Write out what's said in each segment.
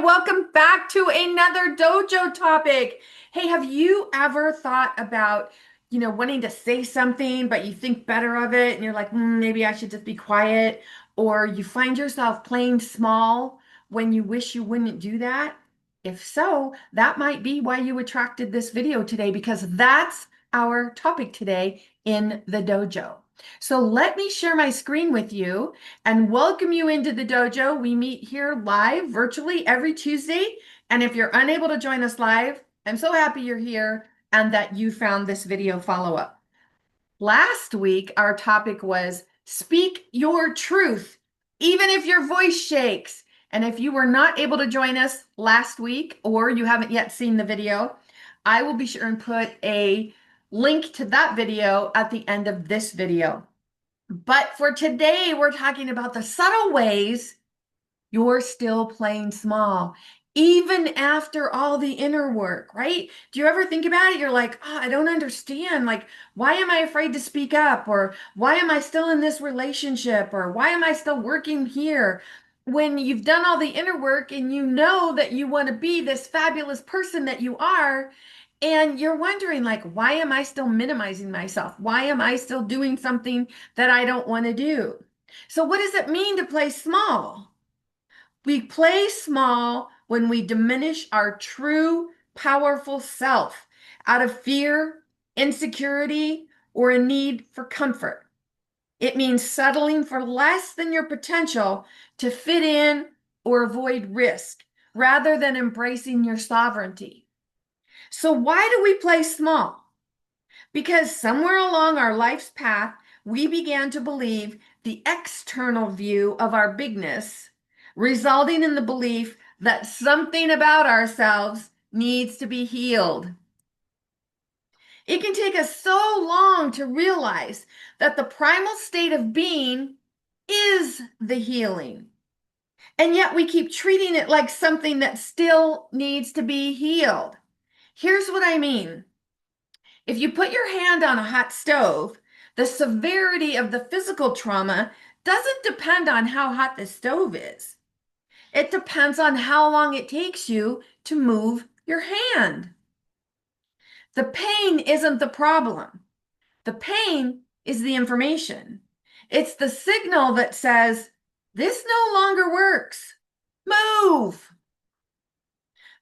welcome back to another dojo topic. Hey, have you ever thought about, wanting to say something, but you think better of it and you're like, maybe I should just be quiet, or you find yourself playing small when you wish you wouldn't do that? If so, that might be why you attracted this video today, because that's our topic today in the dojo. So let me share my screen with you and welcome you into the dojo. We meet here live virtually every Tuesday. And if you're unable to join us live, I'm so happy you're here and that you found this video follow-up. Last week, our topic was speak your truth, even if your voice shakes. And if you were not able to join us last week, or you haven't yet seen the video, I will be sure and put a link to that video at the end of this video. But for today, we're talking about the subtle ways you're still playing small, even after all the inner work, right? Do you ever think about it? You're like, oh, I don't understand. Like, why am I afraid to speak up? Or why am I still in this relationship? Or why am I still working here? When you've done all the inner work and you know that you want to be this fabulous person that you are, and you're wondering, like, why am I still minimizing myself? Why am I still doing something that I don't want to do? So, what does it mean to play small? We play small when we diminish our true, powerful self out of fear, insecurity, or a need for comfort. It means settling for less than your potential to fit in or avoid risk, rather than embracing your sovereignty. So, why do we play small? Because somewhere along our life's path, we began to believe the external view of our bigness, resulting in the belief that something about ourselves needs to be healed. It can take us so long to realize that the primal state of being is the healing. And yet we keep treating it like something that still needs to be healed. Here's what I mean. If you put your hand on a hot stove, the severity of the physical trauma doesn't depend on how hot the stove is. It depends on how long it takes you to move your hand. The pain isn't the problem. The pain is the information. It's the signal that says, this no longer works. Move.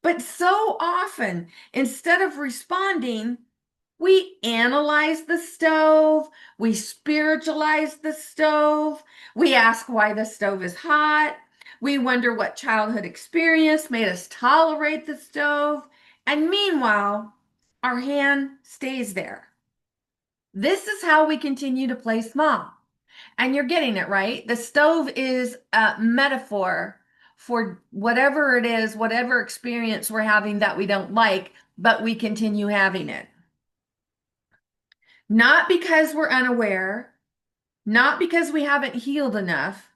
But so often, instead of responding, we analyze the stove, we spiritualize the stove, we ask why the stove is hot, we wonder what childhood experience made us tolerate the stove, and meanwhile, our hand stays there. This is how we continue to play small. And you're getting it, right? The stove is a metaphor for whatever it is, whatever experience we're having that we don't like, but we continue having it. Not because we're unaware, not because we haven't healed enough.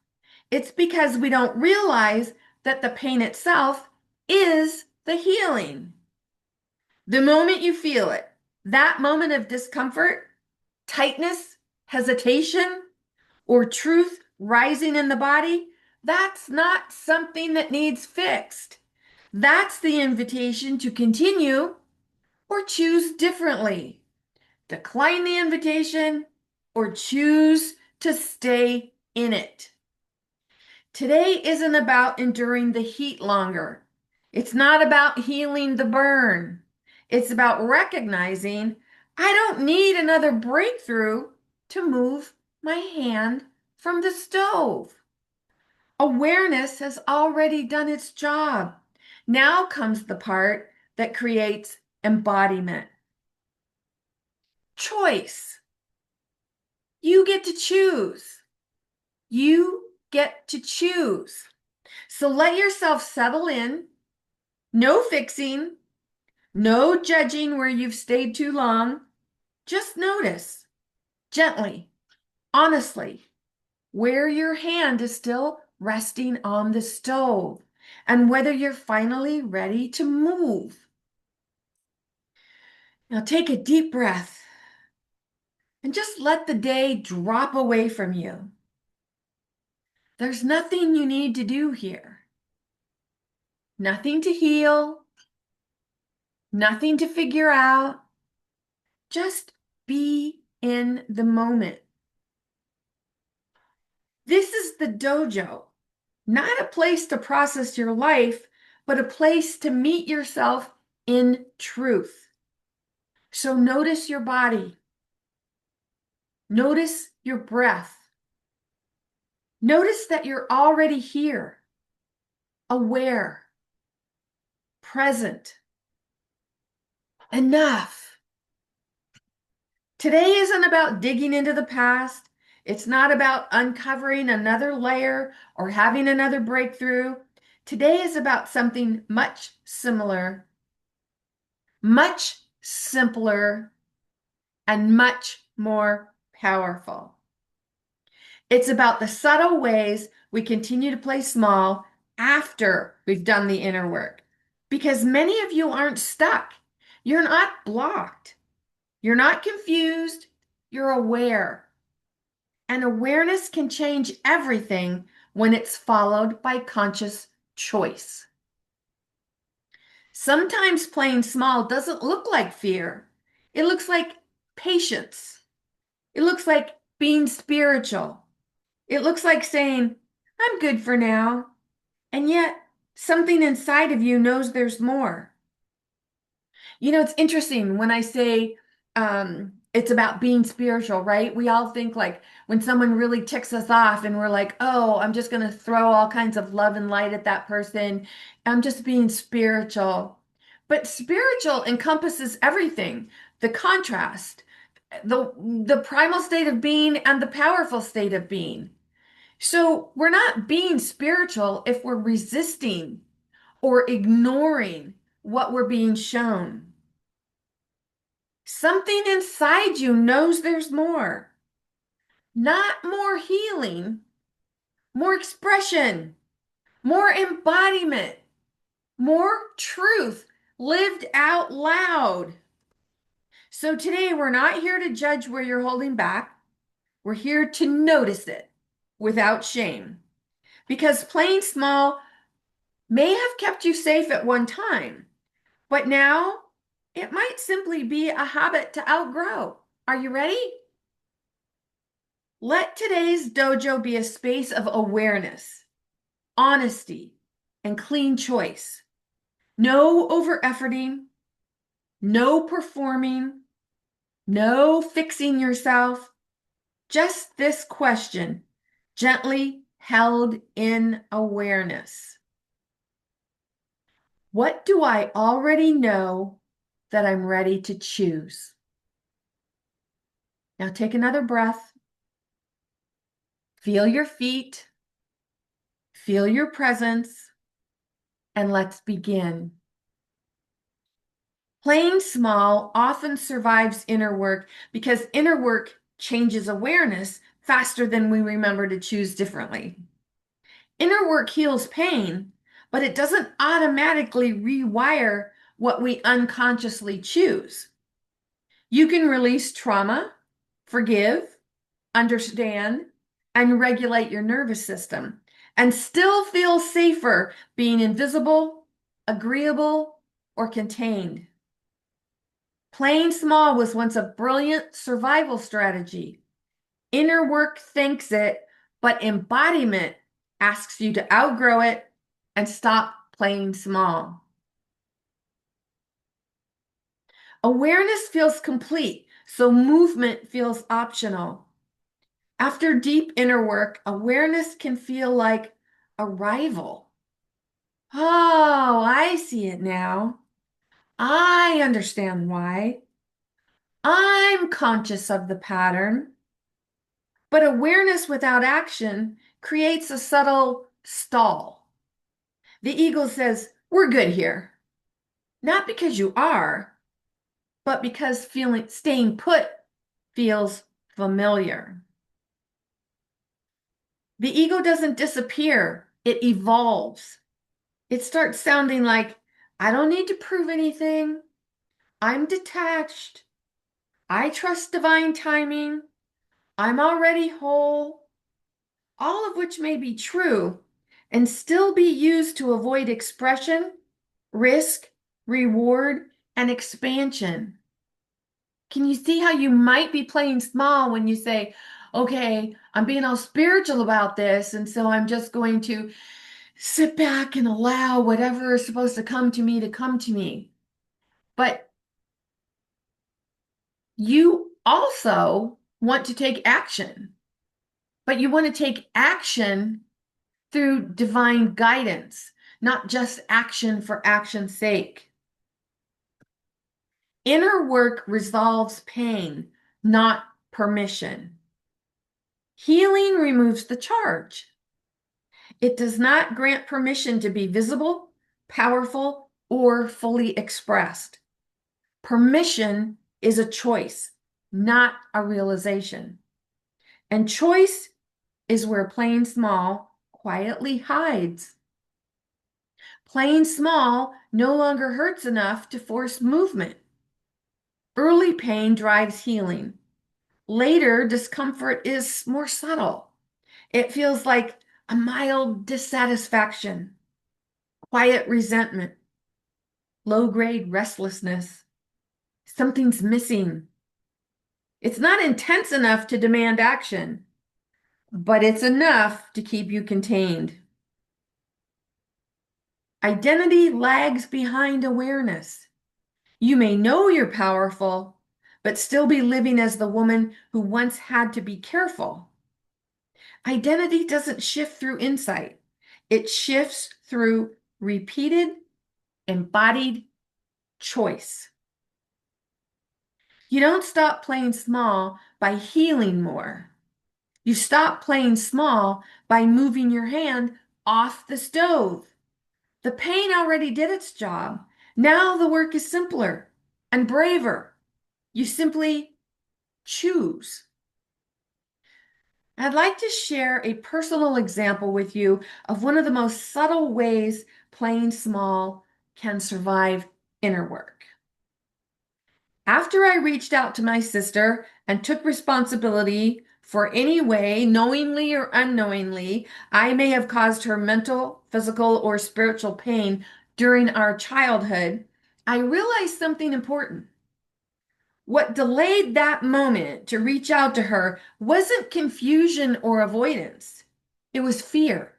It's because we don't realize that the pain itself is the healing. The moment you feel it, that moment of discomfort, tightness, hesitation, or truth rising in the body, that's not something that needs fixed. That's the invitation to continue or choose differently. Decline the invitation or choose to stay in it. Today isn't about enduring the heat longer. It's not about healing the burn. It's about recognizing I don't need another breakthrough to move my hand from the stove. Awareness has already done its job. Now comes the part that creates embodiment. Choice. You get to choose. You get to choose. So let yourself settle in. No fixing. No judging where you've stayed too long. Just notice, gently, honestly, where your hand is still resting on the stove and whether you're finally ready to move. Now take a deep breath and just let the day drop away from you. There's nothing you need to do here. nothing to heal, nothing to figure out. Just be in the moment. This is the dojo, not a place to process your life, but a place to meet yourself in truth. So notice your body. Notice your breath. Notice that you're already here, aware, present. Enough. Today isn't about digging into the past. It's not about uncovering another layer or having another breakthrough. Today is about something much similar, much simpler, and much more powerful. It's about the subtle ways we continue to play small after we've done the inner work. Because many of you aren't stuck. You're not blocked. You're not confused. You're aware. And awareness can change everything when it's followed by conscious choice. Sometimes playing small doesn't look like fear. It looks like patience. It looks like being spiritual. It looks like saying, I'm good for now. And yet, something inside of you knows there's more. You know, it's interesting when I say it's about being spiritual, right? We all think like when someone really ticks us off and we're like, oh, I'm just going to throw all kinds of love and light at that person. I'm just being spiritual. But spiritual encompasses everything, the contrast, the primal state of being and the powerful state of being. So we're not being spiritual if we're resisting or ignoring what we're being shown. Something inside you knows there's more. Not more healing, more expression, more embodiment, more truth lived out loud. So today we're not here to judge where you're holding back. We're here to notice it without shame. Because playing small may have kept you safe at one time, but now it might simply be a habit to outgrow. Are you ready? Let today's dojo be a space of awareness, honesty, and clean choice. No over efforting, no performing, no fixing yourself. Just this question, gently held in awareness. What do I already know that I'm ready to choose? Now take another breath. Feel your feet. Feel your presence. And let's begin. Playing small often survives inner work because inner work changes awareness faster than we remember to choose differently. Inner work heals pain, but it doesn't automatically rewire what we unconsciously choose. You can release trauma, forgive, understand, and regulate your nervous system, and still feel safer being invisible, agreeable, or contained. Playing small was once a brilliant survival strategy. Inner work thanks it, but embodiment asks you to outgrow it and stop playing small. Awareness feels complete, so movement feels optional. After deep inner work, awareness can feel like arrival. Oh, I see it now. I understand why. I'm conscious of the pattern. But awareness without action creates a subtle stall. The ego says, we're good here. Not because you are, but because staying put feels familiar. The ego doesn't disappear, it evolves. It starts sounding like, I don't need to prove anything. I'm detached. I trust divine timing. I'm already whole. All of which may be true, and still be used to avoid expression, risk, reward, and expansion. Can you see how you might be playing small when you say, okay, I'm being all spiritual about this, and so I'm just going to sit back and allow whatever is supposed to come to me to come to me. But you also want to take action, but you want to take action through divine guidance, not just action for action's sake. Inner work resolves pain, not permission. Healing removes the charge. It does not grant permission to be visible, powerful, or fully expressed. Permission is a choice, not a realization. And choice is where playing small quietly hides. Playing small no longer hurts enough to force movement. Early pain drives healing. Later, discomfort is more subtle. It feels like a mild dissatisfaction, quiet resentment, low-grade restlessness. Something's missing. It's not intense enough to demand action, but it's enough to keep you contained. Identity lags behind awareness. You may know you're powerful, but still be living as the woman who once had to be careful. Identity doesn't shift through insight. It shifts through repeated, embodied choice. You don't stop playing small by healing more. You stop playing small by moving your hand off the stove. The pain already did its job. Now the work is simpler and braver. You simply choose. I'd like to share a personal example with you of one of the most subtle ways playing small can survive inner work. After I reached out to my sister and took responsibility for any way, knowingly or unknowingly, I may have caused her mental, physical, or spiritual pain during our childhood, I realized something important. What delayed that moment to reach out to her wasn't confusion or avoidance. It was fear.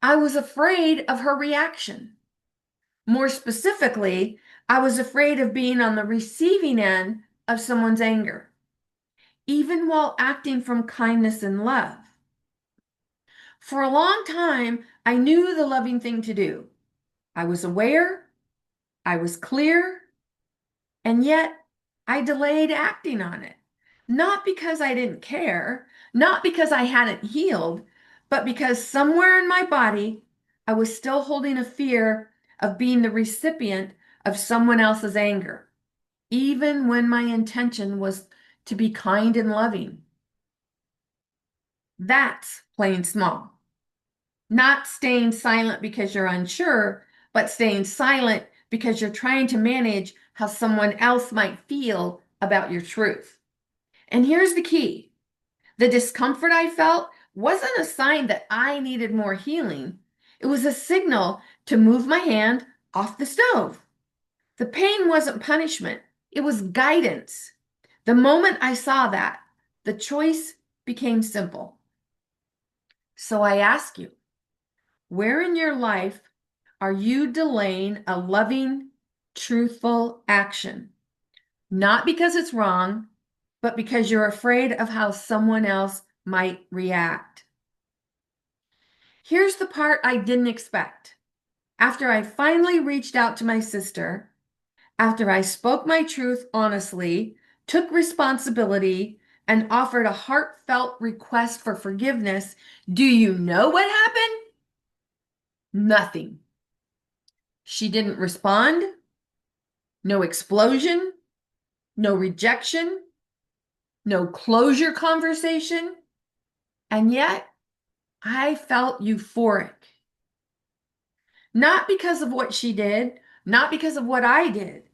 I was afraid of her reaction. More specifically, I was afraid of being on the receiving end of someone's anger, even while acting from kindness and love. For a long time, I knew the loving thing to do. I was aware, I was clear, and yet I delayed acting on it. Not because I didn't care, not because I hadn't healed, but because somewhere in my body, I was still holding a fear of being the recipient of someone else's anger, even when my intention was to be kind and loving. That's playing small. Not staying silent because you're unsure, but staying silent because you're trying to manage how someone else might feel about your truth. And here's the key. The discomfort I felt wasn't a sign that I needed more healing. It was a signal to move my hand off the stove. The pain wasn't punishment. It was guidance. The moment I saw that, the choice became simple. So I ask you, where in your life are you delaying a loving, truthful action? Not because it's wrong, but because you're afraid of how someone else might react. Here's the part I didn't expect. After I finally reached out to my sister, after I spoke my truth honestly, took responsibility, and offered a heartfelt request for forgiveness, do you know what happened? Nothing. She didn't respond. No explosion. No rejection. No closure conversation. And yet, I felt euphoric. Not because of what she did, not because of what I did,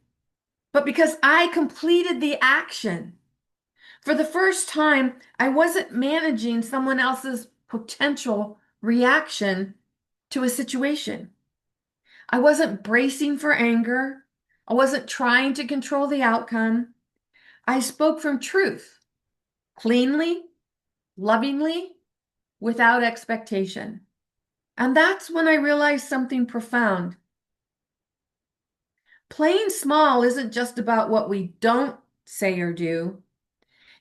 but because I completed the action. For the first time, I wasn't managing someone else's potential reaction to a situation. I wasn't bracing for anger. I wasn't trying to control the outcome. I spoke from truth, cleanly, lovingly, without expectation. And that's when I realized something profound. Playing small isn't just about what we don't say or do.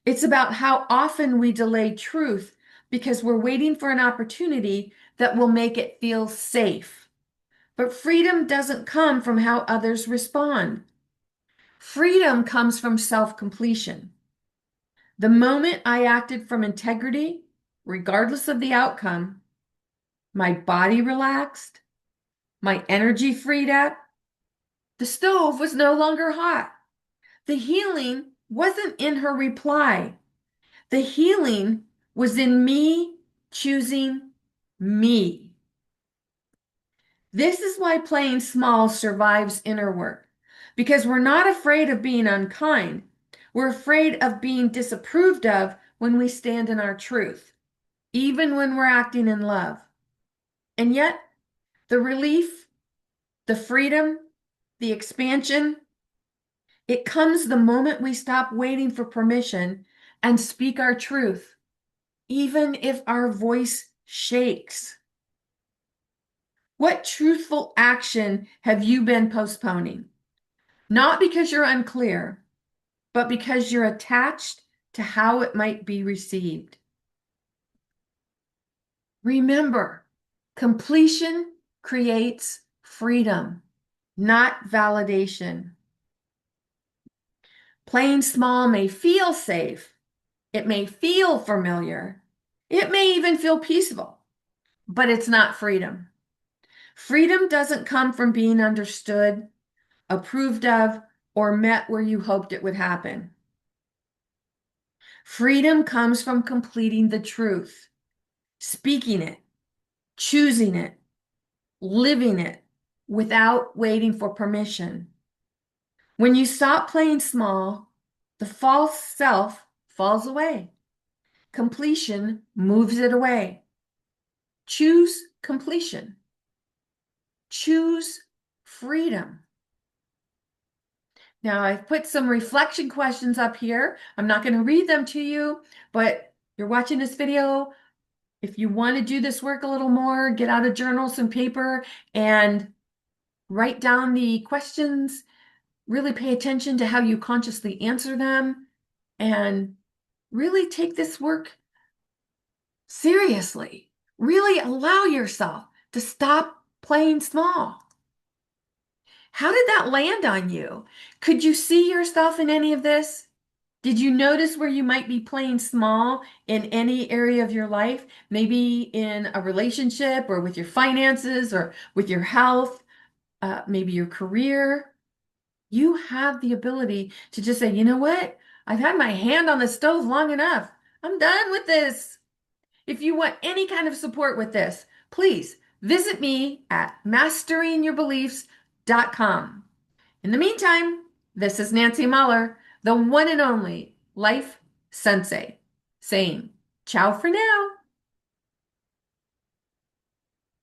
It's about how often we delay truth because we're waiting for an opportunity that will make it feel safe. But freedom doesn't come from how others respond. Freedom comes from self-completion. The moment I acted from integrity, regardless of the outcome, my body relaxed, my energy freed up, the stove was no longer hot. The healing wasn't in her reply. The healing was in me choosing me. This is why playing small survives inner work, because we're not afraid of being unkind. We're afraid of being disapproved of when we stand in our truth, even when we're acting in love. And yet, the relief, the freedom, the expansion, it comes the moment we stop waiting for permission and speak our truth, even if our voice shakes. What truthful action have you been postponing? Not because you're unclear, but because you're attached to how it might be received. Remember, completion creates freedom, not validation. Playing small may feel safe. It may feel familiar. It may even feel peaceful, but it's not freedom. Freedom doesn't come from being understood, approved of, or met where you hoped it would happen. Freedom comes from completing the truth, speaking it, choosing it, living it without waiting for permission. When you stop playing small, the false self falls away. Completion moves it away. Choose completion. Choose freedom. Now, I've put some reflection questions up here. I'm not going to read them to you, but you're watching this video. If you want to do this work a little more, get out a journal, some paper, and write down the questions. Really pay attention to how you consciously answer them, and really take this work seriously. Really allow yourself to stop playing small. How did that land on you? Could you see yourself in any of this? Did you notice where you might be playing small in any area of your life? Maybe in a relationship or with your finances or with your health, maybe your career. You have the ability to just say, you know what? I've had my hand on the stove long enough. I'm done with this. If you want any kind of support with this, please visit me at masteringyourbeliefs.com. In the meantime, this is Nancy Mueller, the one and only Life Sensei, saying ciao for now.